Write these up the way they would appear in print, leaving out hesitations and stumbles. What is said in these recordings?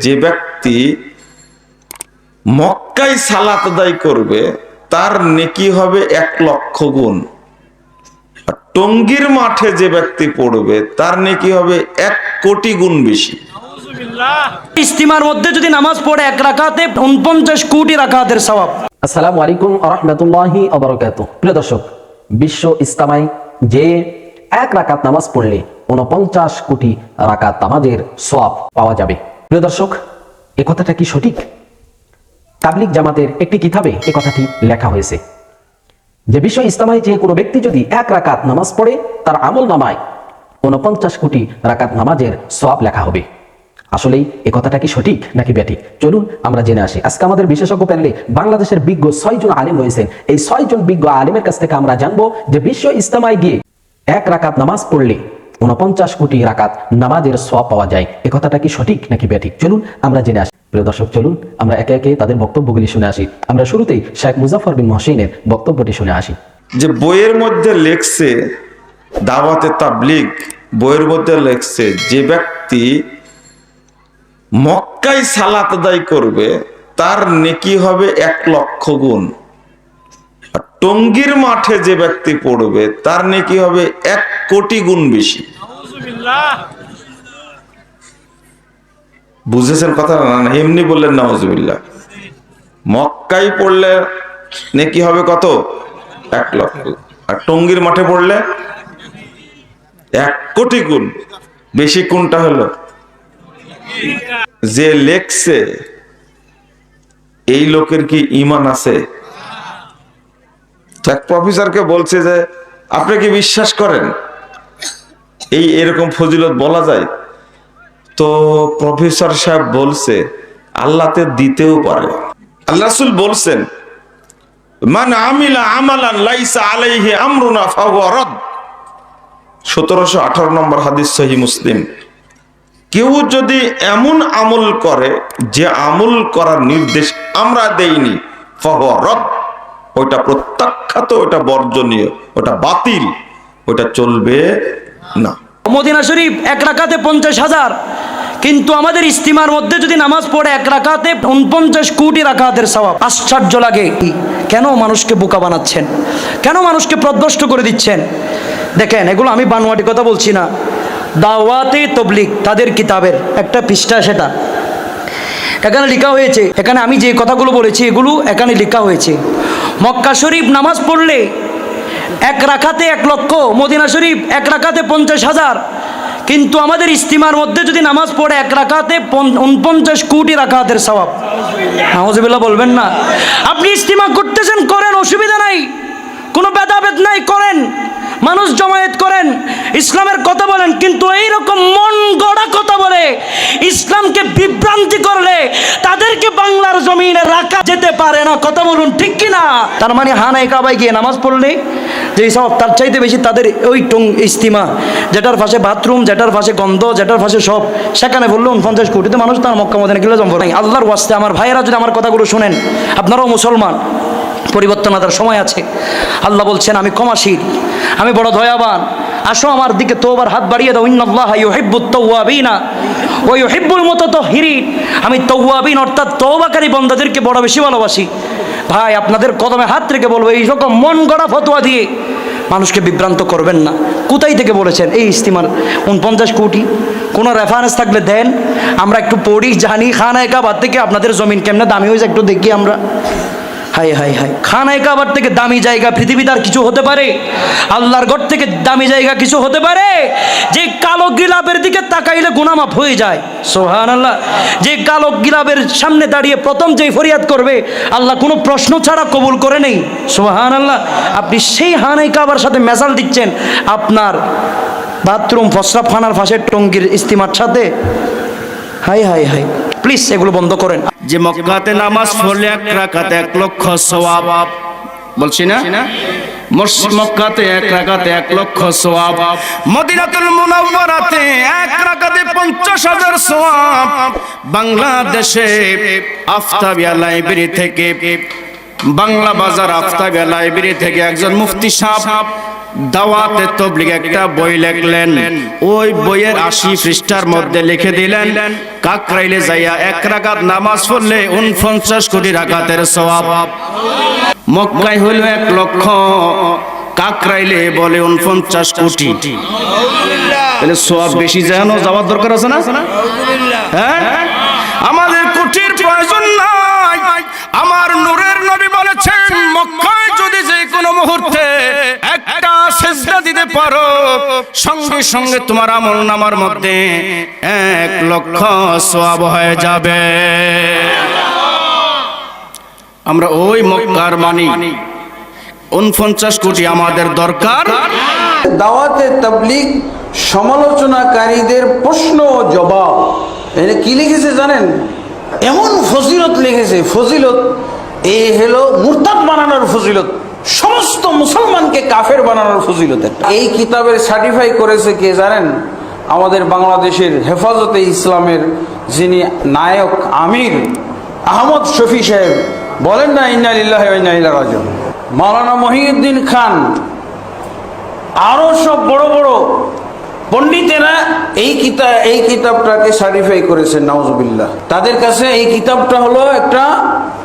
যে ব্যক্তি মক্কায় সালাত আদায় করবে তার নেকি হবে 1,00,000 গুণ। আর টঙ্গীর মাঠে যে ব্যক্তি পড়বে তার নেকি হবে 1 কোটি গুণ বেশি। ইস্তিমার মধ্যে যদি নামাজ পড়ে 1 রাকাতে 49 কোটি রাকাতের সওয়াব। আসসালামু আলাইকুম ওয়া রাহমাতুল্লাহি ওয়া বারাকাতুহু। প্রিয় দর্শক, বিশ্ব ইস্তেমায় যে 1 রাকাত নামাজ পড়লে 49 কোটি রাকাত নামাজের সওয়াব পাওয়া যাবে। প্রিয় দর্শক, এই কথাটা কি সঠিক? তাবলিগ জামাতের একটি কিতাবে এই কথাটি লেখা হয়েছে যে বিশ্ব ইস্তেমায় যে কোনো ব্যক্তি যদি 1 রাকাত নামাজ পড়ে তার আমল নামায় 49 কোটি রাকাত নামাজের সওয়াব লেখা হবে। আসলেই এই কথাটা কি সঠিক নাকি ব্যাঠিক? চলুন আমরা জেনে আসি। আজকে আমাদের বিশেষজ্ঞ প্যানেলে বাংলাদেশের বিজ্ঞ 6 জন আলেম রয়েছেন। এই 6 জন বিজ্ঞ আলেমের কাছ থেকে আমরা জানবো যে বিশ্ব ইস্তেমায় গিয়ে 1 রাকাত নামাজ পড়লে 49 কোটি রাকাত নামাজের সওয়াব পাওয়া যায়। এই কথাটা কি সঠিক নাকি ব্যাঠিক? চলুন আমরা জেনে আসি। প্রিয় দর্শক, চলুন আমরা একে একে তাদের বক্তব্যগুলি শুনে আসি। আমরা শুরুতেই শেখ মুজাফফর বিন মহসিনের বক্তব্যটি শুনে আসি। যে বইয়ের মধ্যে লেখছে, দাওয়াতে তাবলিগ বইয়ের মধ্যে লেখছে যে ব্যক্তি মক্কায় সালাত আদায় করবে তার নেকি হবে 1,00,000 গুণ। আর টঙ্গীর মাঠে যে ব্যক্তি পড়বে তার নেকি হবে 1 কোটি গুণ বেশি। বুঝেছেন কথা না? এমনি বললেন নাউজুবিল্লাহ। মক্কায় পড়লে নেকি হবে কত? 1,00,000। আর টঙ্গীর মাঠে পড়লে 1 কোটি গুণ বেশি। কোনটা হলো? যে লেখছে এই লোকের কি ঈমান আছে? এক প্রফেসরকে বলছে যে আপনি কি বিশ্বাস করেন এরকম ফজিলত বলা যায়? তো প্রফেসর সাহেব বলছে আল্লাহতে দিতেও পারে। আল্লাহ রাসূল বলছেন মান আমিলা আমালান লাইসা আলাইহি আমরুনা ফাহুয়া রাদ। 1718 নম্বর হাদিস, সহিহ মুসলিম। কেউ যদি এমন আমল করে যে আমল করার নির্দেশ আমরা দেইনি, ফাহুয়া রাদ, ওটা প্রত্যাখ্যাত, ওটা বর্জনীয়, ওটা বাতিল, ওটা চলবে না। মদিনা শরীফ 1 রাকাতে 50,000, কিন্তু আমাদের ইস্তিমার মধ্যে যদি নামাজ পড়ে 1 রাকাতে 49 কোটি রাকাতের সওয়াব। আশ্চর্য লাগে, কেন মানুষকে বোকা বানাচ্ছেন? কেন মানুষকে প্রদ্ভষ্ট করে দিচ্ছেন? দেখেন, এগুলো আমি বানোয়াটি কথা বলছি না। দাওয়াতে তাবলিগ তাদের কিতাবের একটা পৃষ্ঠা, সেটা এখানে লেখা হয়েছে। এখানে আমি যে কথাগুলো বলেছি এগুলো এখানে লেখা হয়েছে। মক্কা শরীফ নামাজ পড়লে 1 রাকাতে 1,00,000, মদিনা শরীফ 1 রাকাতে 50,000, কিন্তু আমাদের ইস্তিমার মধ্যে যদি নামাজ পড়ে 1 রাকাতে 49 কোটি রাকাতের সওয়াব। নাউজুবিল্লাহ বলবেন না? আপনি ইস্তিমা করতেছেন, করেন, অসুবিধা নাই, কোনো ভেদাভেদ নাই, করেন, মানুষ জমায়েত করেন, ইসলামের কথা বলেন, কিন্তু এইরকম মন গড়া কথা বলে ইসলামকে বিভ্রান্তি করলে তাদেরকে বাংলার জমিনে রাখা যেতে পারে না। কথা বলুন, ঠিক কি না? তার মানে হানায় কাবায় গিয়ে নামাজ পড়লে যে সব তার চাইতে বেশি তাদের ওই ইস্তিমা, যেটার পাশে বাথরুম, যেটার পাশে গন্ধ, যেটার পাশে সব, সেখানে বললো 49 কোটিতে মানুষ তার মক্কা মদিনা গেলে জম্ব নাই। আল্লাহর ওয়াস্তে আমার ভাইয়েরা যদি আমার কথাগুলো শোনেন, আপনারাও মুসলমান, পরিবর্তন আসার সময় আছে। আল্লাহ বলছেন আমি ক্ষমাশীল, আমি বড় দয়াবান, আসো আমার দিকে তওবার হাত বাড়িয়ে দাও। ইন্নাল্লাহা ইউহিব্বুত তাওয়াবিনা ওয়া ইউহিব্বুল মুতাতাহহিরিন। আমি তাওয়াবিন অর্থাৎ তওবাকারী বান্দাদেরকে বড় বেশি ভালোবাসি। ভাই, আপনাদের কদমে হাত রেখে বলবো, এই রকম মন গড়া ফতোয়া দিয়ে মানুষকে বিভ্রান্ত করবেন না। কোথায় থেকে বলেছেন এই ইস্তিমার 49 কোটি? কোনো রেফারেন্স থাকলে দেন, আমরা একটু পড়ি, জানি। খানায়ে কাবার থেকে আপনাদের জমিন কেমনে দামি হয়েছে একটু দেখি আমরা। হাই হাই হাই, খানায়ে কাবার থেকে দামি জায়গা পৃথিবীতে আর কিছু হতে পারে? আল্লাহর ঘর থেকে দামি জায়গা কিছু হতে পারে? যে কালো গিলাপের দিকে তাকাইলে গুনাহ মাফ হয়ে যায়, সুবহানাল্লাহ। যে কালো গিলাপের সামনে দাঁড়িয়ে প্রথম যেই ফরিয়াদ করবে আল্লাহ কোনো প্রশ্ন ছাড়া কবুল করে নেই, সুবহানাল্লাহ। আপনি সেই খানায়ে কাবার সাথে মেশাল দিচ্ছেন আপনার বাথরুম প্রস্রাবখানার পাশে টঙ্গীর ইস্তিমার সাথে। হাই হাই হাই, প্লিজ এগুলো বন্ধ করেন। যে মক্কাতে নামাজ পড়লে 1 রাকাতে 1,00,000 সওয়াব, বলছি না? মক্কাতে 1 রাকাতে 1,00,000 সওয়াব, মদিনাতুল মুনাওয়ারাতে 1 রাকাতে 50,000 সওয়াব। বাংলাদেশে আফতাবিয়া লাইব্রেরি থেকে, বাংলা বাজার আফতাবিয়া লাইব্রেরি থেকে একজন মুফতি সাহেব দাওয়াতে তাবলীগ একটা বই লিখলেন, ওই বইয়ের 80 পৃষ্ঠার মধ্যে লিখে দিলেন কাকরাইলে যাইয়া 1 রাকাত নামাজ পড়লে 49 কোটি রাকাতের সওয়াব। মক্কায় হলো 1 লক্ষ, কাকরাইলে বলে 49 কোটি। তাহলে সওয়াব বেশি জানো, যাওয়ার দরকার আছে না? হ্যাঁ, আমাদের কোটির প্রয়োজন নাই। আমার নূরের নবী বলেছেন মক্কায় যদি যে কোনো মুহূর্তে একটা সিজদা দিতে পারো, সঙ্গে সঙ্গে তোমার আমলনামার মধ্যে 1 লক্ষ সওয়াব হয়ে যাবে। আমরা ওই মক্কার মানি, 49 কোটি আমাদের দরকার। দাওয়াতে তাবলীগ সমালোচনাকারীদের প্রশ্ন ও জবাব, এখানে কি লিখেছে জানেন? এমন ফজিলত লিখেছে, ফজিলত এই হলো মুরতাদ বানানোর ফজিলত, সমস্ত মুসলমানকে কাফের বানানোর ফজিলত। এই কিতাবের সার্টিফাই করেছে কে জানেন? আমাদের বাংলাদেশের হেফাজতে ইসলামের যিনি নায়ক আমির আহমদ শফি সাহেব, বলেন না ইন্না লিল্লাহি ওয়া ইন্না ইলাইহি রাজিউন। মাওলানা মহিউদ্দিন খান, আরো সব বড় বড় পণ্ডিতেরা এই কিতাবটাকে সার্টিফাই করেছেন, নাউজুবিল্লাহ। তাদের কাছে এই কিতাবটা হলো একটা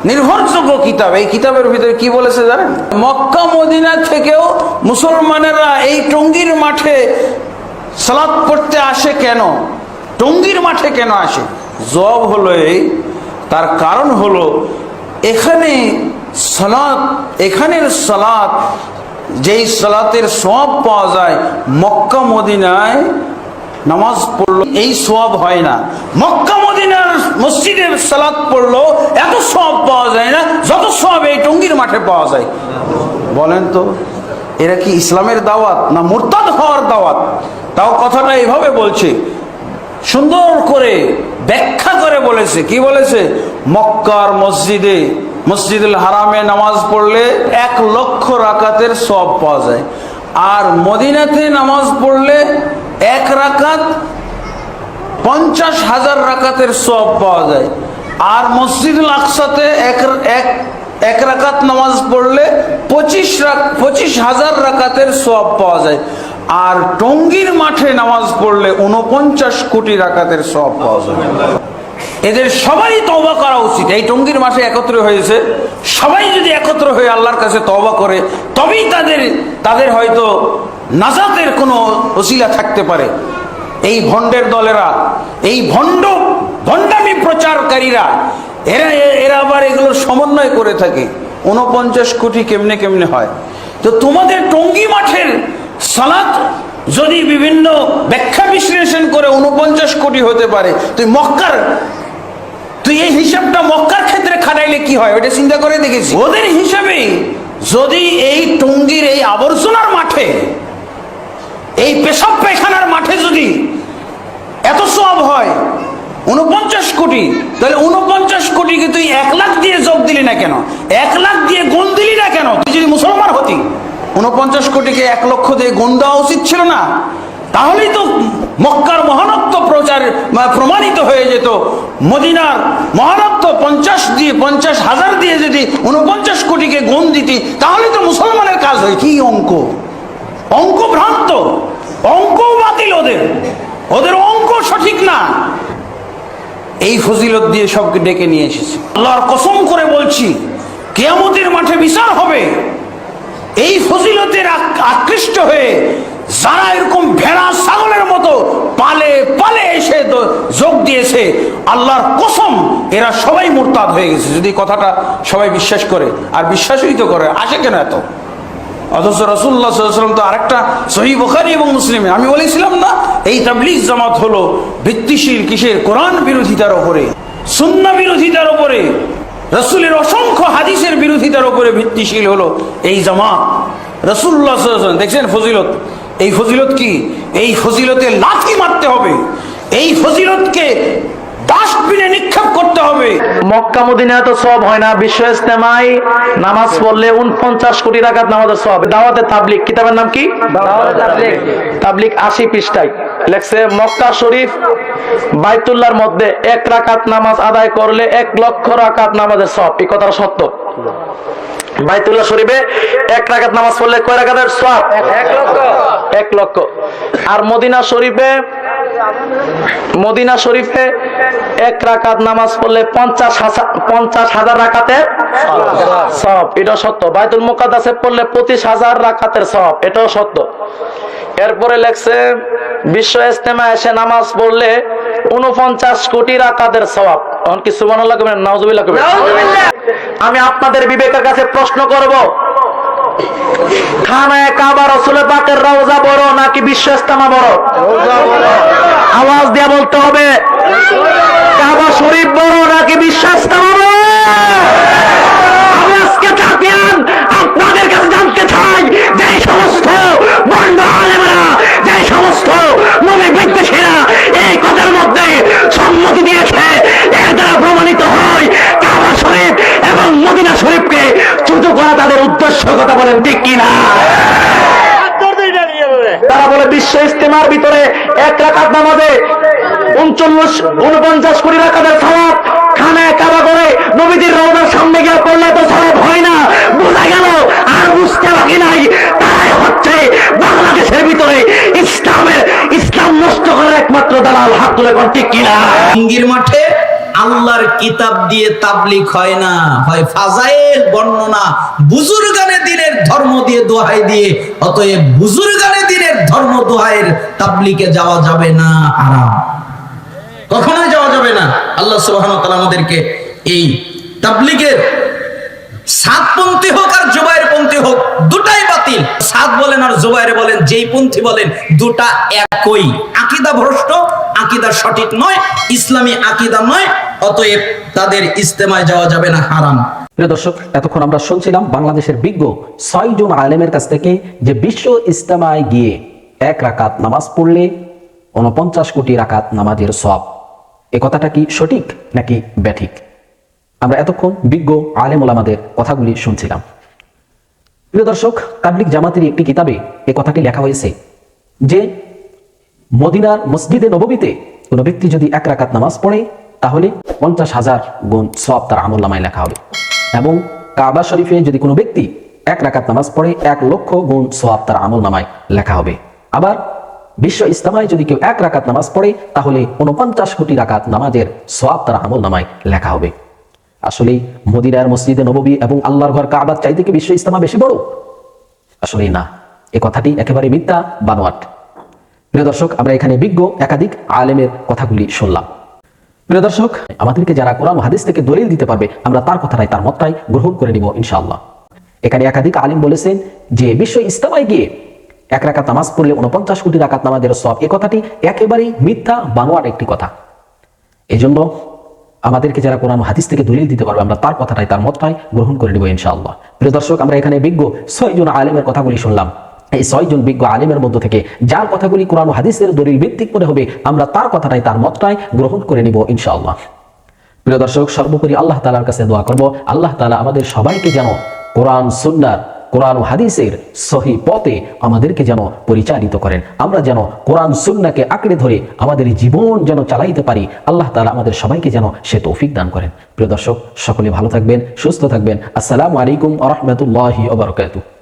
নির্ভরযোগ্য কিতাব। এই কিতাবের ভিতরে কি বলেছে জানেন? মক্কা মদিনা থেকেও মুসলমানেরা এই টঙ্গীর মাঠে সালাত পড়তে আসে কেন? টঙ্গীর মাঠে কেন আসে? জবাব হলো এই, তার কারণ হলো এখানে সালাত, এখানের সালাত, যেই সালাতের সওয়াব পাওয়া যায় মক্কা মদিনায় নামাজ পড়লো এই সওয়াব হয় না। মক্কা মদিনার মসজিদে সালাত পড়লো এত সওয়াব পাওয়া যায় না যত সওয়াব এই টঙ্গীর মাঠে পাওয়া যায়। বলেন তো এরা কি ইসলামের দাওয়াত না মুরতাদ হওয়ার দাওয়াত? তাও কথাটা এইভাবে বলছে, সুন্দর করে ব্যাখ্যা করে বলেছে। কি বলেছে? মক্কার মসজিদে, মসজিদুল হারামে নামাজ পড়লে 1 লক্ষ রাকাতের সওয়াব পাওয়া যায়, আর মদিনাতে নামাজ পড়লে 1 রাকাত 50,000 রাকাতের সওয়াব পাওয়া যায়, আর মসজিদুল আকসাতে এক রাকাত নামাজ পড়লে 25,000 রাকাতের সওয়াব পাওয়া যায়, আর টঙ্গীর মাঠে নামাজ পড়লে 49 কোটি রাকাতের সওয়াব পাওয়া যায়। এদের সবাই তওবা করা উচিত। এই টঙ্গীর মাঠে একত্র হয়েছে, সবাই যদি একত্র হয়ে আল্লাহর কাছে তওবা করে তবেই তাদের হয়তো নাজাতের কোনো ওসিলা থাকতে পারে। এই ভণ্ডের দলেরা, এই ভণ্ডামি প্রচারকারীরা, এরা আবার এগুলো সমন্বয় করে থাকে। 49 কোটি কেমনে হয়? তো তোমাদের টঙ্গী মাঠের সালাত যদি বিভিন্ন ব্যাখ্যা বিশ্লেষণ করে 49 কোটি হতে পারে, তুই এই হিসাবটা মক্কার ক্ষেত্রে খাটাইলে কি হয় ওটা চিন্তা করে দেখেছি। ওদের হিসাবে যদি এই টঙ্গীর এই আবর্জনার মাঠে, এই পেশাব পায়খানার মাঠে যদি এত সওয়াব হয় 49 কোটি, তাহলে 49 কোটিকে তুই 1 লাখ দিয়ে যোগ দিলি না কেন? 1 লাখ দিয়ে গুণ দিলি না কেন? তুই যদি মুসলমান হতি 49 কোটিকে 1 লক্ষ দিয়ে গুণ দেওয়া উচিত ছিল না? তাহলেই তো মক্কার মহানত্ব প্রমাণিত হয়ে যেত। মদিনার মহানত্ব 50,000 দিয়ে যদি 49 কোটিকে গুণ দিতি তাহলে তো মুসলমানের কাজ হয়। কি অঙ্ক ভ্রান্ত, অঙ্ক বাতিল, ওদের অঙ্ক সঠিক না। এই ফজিলত দিয়ে সবকে ডেকে নিয়ে এসেছে। আল্লাহর কসম করে বলছি, কিয়ামতের মাঠে বিচার হবে। এই ফজিলতের আকৃষ্ট হয়ে যারা এরকম ভেড়া ছাগলের মতো পালে পালে এসে যোগ দিয়েছে, আল্লাহর কসম এরা সবাই মুরতাদ হয়ে গেছে। যদি কথাটা সবাই বিশ্বাস করে, আর বিশ্বাসই তো করে, আসে কেন এত? অথচ রাসূলুল্লাহ সাল্লাল্লাহু আলাইহি ওয়াসাল্লাম তো আরেকটা সহিহ বুখারী এবং মুসলিমে, আমি বলেছিলাম না এই তাবলীগ জামাত হলো ভিত্তিশীল কিসের? কোরআন বিরোধিতার উপরে, সুন্নাহ বিরোধিতার উপরে, রাসূলের অসংখ্য হাদিসের বিরোধিতার উপরে ভিত্তিশীল হলো এই জামাত। রাসূলুল্লাহ সাল্লাল্লাহু আলাইহি ওয়াসাল্লাম দেখছেন ফজিলত, এই ফজিলত কি? এই ফজিলতে লাথি মারতে হবে, এই ফজিলতকে ডাস্টবিনে নিক্ষেপ করতে হবে। মক্কা মদিনায় তো সওয়াব হয় না, বিশ্ব ইজতেমায় নামাজ পড়লে 49 কোটি রাকাত নামাজের সওয়াব। দাওয়াতে তাবলীগ কিতাবের নাম কি? তাবলীগ 80 পৃষ্ঠায় লেখছে মক্কা শরীফ বাইতুল্লাহর মধ্যে 1 রাকাত নামাজ আদায় করলে 1 লক্ষ রাকাত নামাজের সওয়াব। এই কথাটা সত্য? বাইতুল্লাহ শরীফে 1 রাকাত নামাজ পড়লে কয় রাকাতের সওয়াব? 1 লক্ষ। আর মদিনা শরীফে 1 রাকাত নামাজ পড়লে 50,000 রাকাতের সওয়াব, এটা সত্য। বাইতুল মুকাদ্দাসে পড়লে 25,000 রাকাতের সওয়াব, এটাও সত্য। এরপরে লেখছে বিশ্ব ইজতেমা এসে নামাজ পড়লে 49 কোটি রাকাতের সওয়াব। এখন কি সুবহানাল্লাহ কইবেন, নাউজুবিল্লাহ কইবেন? আমি আপনাদের বিবেকের কাছে প্রশ্ন করব, খানায়ে কাবা রাসূল পাকের রওজা বড় নাকি বিশ্ব ইজতেমা বড়? আওয়াজ দিয়ে বলতে হবে, কাবা শরীফ বড় নাকি বিশ্ব ইজতেমা বড়? আমি আজকে চ্যাম্পিয়ন আপনাদের কাছে জানতে চাই, যে সমস্ত বন্ড আলেমরা, যে সমস্ত নবী বিদ্বেষীরা এই কথার মধ্যে সম্মতি দিয়েছে, এর দ্বারা প্রমাণিত হয় কাবা শরীফ এবং মদিনা শরীফকে ছোট করা তাদের উদ্দেশ্য, কথা বলেন ঠিক কিনা? তারা বলে বিশ্ব ইজতেমার ভিতরে 1 রাকাত নামাজে 49 কোটি রাকাতের সওয়াব, খানায়ে কাবা করে নবীজির রওজার সামনে গিয়ে পড়লে তো সওয়াব হয় না। বোঝা গেল আর বুঝতে বাকি নাই, তারাই হচ্ছে বাংলাদেশের ভিতরে ইসলাম নষ্ট করার একমাত্র দালাল। হাত তুলে কোন ঠিক কিনা? টঙ্গীর মাঠে আল্লাহর কিতাব দিয়ে তাবলীগ হয় না, হয় ফাজাইল বর্ণনা, বুজুর্গানে দিনের ধর্ম দিয়ে দোহাই দিয়ে। অতএব বুজুর্গানে দিনের ধর্ম দোহাইয়ের তাবলীগে যাওয়া যাবে না, হারাম, কখনোই যাওয়া যাবে না। আল্লাহ সুবহানাহু ওয়া তাআলা আমাদেরকে এই তাবলীগের সাতপন্থী হোক আর জুবাইরপন্থী হোক, দুটাই বাতিল। সাত বলেন আর জুবাইর বলেন, যেই পন্থী বলেন, দুটা একই। আকীদা ভ্রষ্ট, আকীদা সঠিক নয়, ইসলামী আকীদা নয়। অতএব তাদের ইজতেমায় যাওয়া যাবে না, হারাম। প্রিয় দর্শক, এতক্ষণ আমরা শুনছিলাম বাংলাদেশের বিজ্ঞ 6 জন আলেমের কাছ থেকে যে বিশ্ব ইজতেমায় গিয়ে 1 রাকাত নামাজ পড়লে 49 কোটি রাকাত নামাজের সওয়াব। এই কথাটা কি সঠিক নাকি ব্যাঠিক? আমরা এতক্ষণ বিজ্ঞ আলেম ওলামাদের কথাগুলি শুনছিলাম। প্রিয় দর্শক, তাবলীগ জামাতের একটি কিতাবে এই কথাটি লেখা হয়েছে যে মদিনার মসজিদে নববীতে কোনো ব্যক্তি যদি 1 রাকাত নামাজ পড়ে তাহলে 50,000 গুণ সওয়াব তার আমলনামায় লেখা হবে, এবং কাবা শরীফে যদি কোনো ব্যক্তি 1 রাকাত নামাজ পড়ে 1 লক্ষ গুণ সওয়াব তার আমলনামায় লেখা হবে। আবার বিশ্ব ইজতেমায় যদি কেউ 1 রাকাত নামাজ পড়ে তাহলে 49 কোটি রাকাত নামাজের সওয়াব তার আমলনামায় লেখা হবে। আসলে মদিনার মসজিদে নববী এবং আল্লাহর ঘর কাবার চাইতে কি বিশ্ব ইজতেমা বেশি বড়? আসলে না, এই কথাটি একেবারে মিথ্যা, বানোয়াট। প্রিয় দর্শক, আমরা এখানে বিজ্ঞ একাধিক আলেমের কথাগুলি শুনলাম। প্রিয় দর্শক, আমাদেরকে যারা কোরআন ও হাদিস থেকে দলিল দিতে পারবে, আমরা তার কথাটাই, তার মতটাই গ্রহণ করে নিব ইনশাআল্লাহ। এখানে একাধিক আলেম বলেছেন যে বিশ্ব ইজতেমায় গিয়ে 1 রাকাত নামাজ পড়লে 49 কোটি রাকাত নামাজের সওয়াব, এই কথাটি একেবারেই মিথ্যা, বানোয়াট একটি কথা। এই জন্য আমাদেরকে যারা কোরআন ও হাদিস থেকে দলিল দিতে পারবে, আমরা তার কথাটাই, তার মতটাই গ্রহণ করে নেব ইনশাআল্লাহ। প্রিয় দর্শক, আমরা এখানে বিজ্ঞ 6 জন আলেমের কথাগুলি শুনলাম। এই 6 জন বিজ্ঞ আলেমের মধ্য থেকে যার কথাগুলি কোরআন ও হাদিসের দলিল ভিত্তিক মনে হবে, আমরা তার কথাটাই, তার মতটাই গ্রহণ করে নিব ইনশাআল্লাহ। প্রিয় দর্শক, সর্বোপরি আল্লাহ তাআলার কাছে দোয়া করব, আল্লাহ তাআলা আমাদের সবাইকে যেন কোরআন সুন্নাহর, কোরআন ও হাদিসের সহি পথে আমাদেরকে যেন পরিচালিত করেন। আমরা যেন কোরআন সুন্নাহকে আঁকড়ে ধরে আমাদের জীবন যেন চালাইতে পারি। আল্লাহ তাআলা আমাদের সবাইকে যেন সে তৌফিক দান করেন। প্রিয় দর্শক, সকলে ভালো থাকবেন, সুস্থ থাকবেন। আসসালামু আলাইকুম ওয়া রাহমাতুল্লাহি ওয়া বারাকাতুহু।